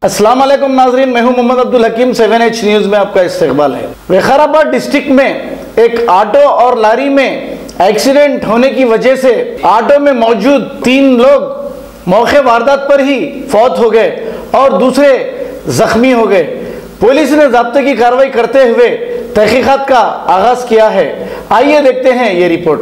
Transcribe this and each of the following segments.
अस्सलाम वालेकुम नाजरीन, मैं हूं मोहम्मद अब्दुल हकीम। 7H न्यूज़ में आपका इस्तकबाल है। वखाराबाद डिस्ट्रिक्ट में एक ऑटो और लारी में एक्सीडेंट होने की वजह से ऑटो में मौजूद 3 लोग मौके वारदात पर ही फौत हो गए और दूसरे जख्मी हो गए। पुलिस ने ज़ाब्ते की कार्रवाई करते हुए तहकीकात का आगाज किया है। आइए देखते हैं ये report.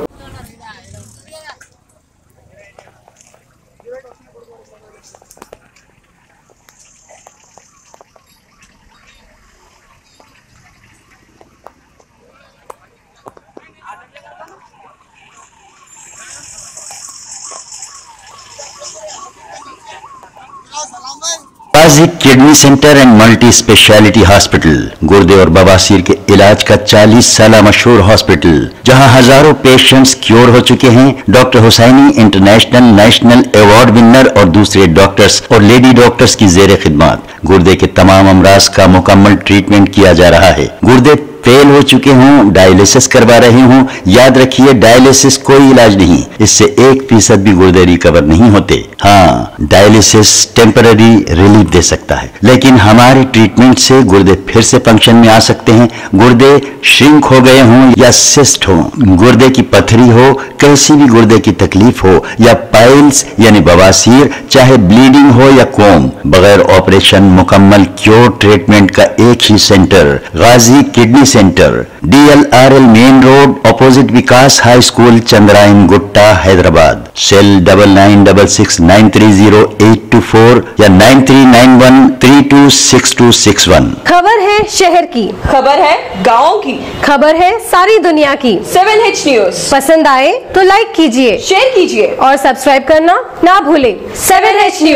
Ghazi kidney centre and multi speciality hospital गुर्दे और बवासीर के इलाज का 40 साल मशहूर हॉस्पिटल, जहां हजारों पेशेंट्स क्योर हो चुके हैं। Doctor Husaini international national award winner और दूसरे डॉक्टर्स और लेडी डॉक्टर्स की जेर खिदमत गुर्दे के तमाम अमराज का मुकम्मल ट्रीटमेंट किया जा रहा है। गुर्दे फेल हो चुके हों, डायलिसिस करवा रहे हों, याद रखिए डायलिसिस कोई इलाज नहीं, इससे 1% भी गुर्दे रिकवर नहीं होते। हाँ, डायलिसिस टेम्पररी रिलीफ दे सकता है, लेकिन हमारे ट्रीटमेंट से गुर्दे फिर से फंक्शन में आ सकते हैं। गुर्दे श्रिंक हो गए हों या सिस्ट हो, गुर्दे की पथरी हो, कैसी भी गुर्दे की तकलीफ हो या पाइल्स यानी बवासीर, चाहे ब्लीडिंग हो या कोम, बगैर ऑपरेशन मुकम्मल क्योर ट्रीटमेंट का एक ही center, Ghazi kidney center, DLRL main road opposite Vikas high school, Chandrayan Gutta, Hyderabad. Cell 9966930824 या 9391326261। खबर है शहर की, खबर है गाँव की, खबर है सारी दुनिया की। 7H न्यूज़ पसंद आए तो लाइक कीजिए, शेयर कीजिए और सब्सक्राइब करना ना भूलें। 7H news.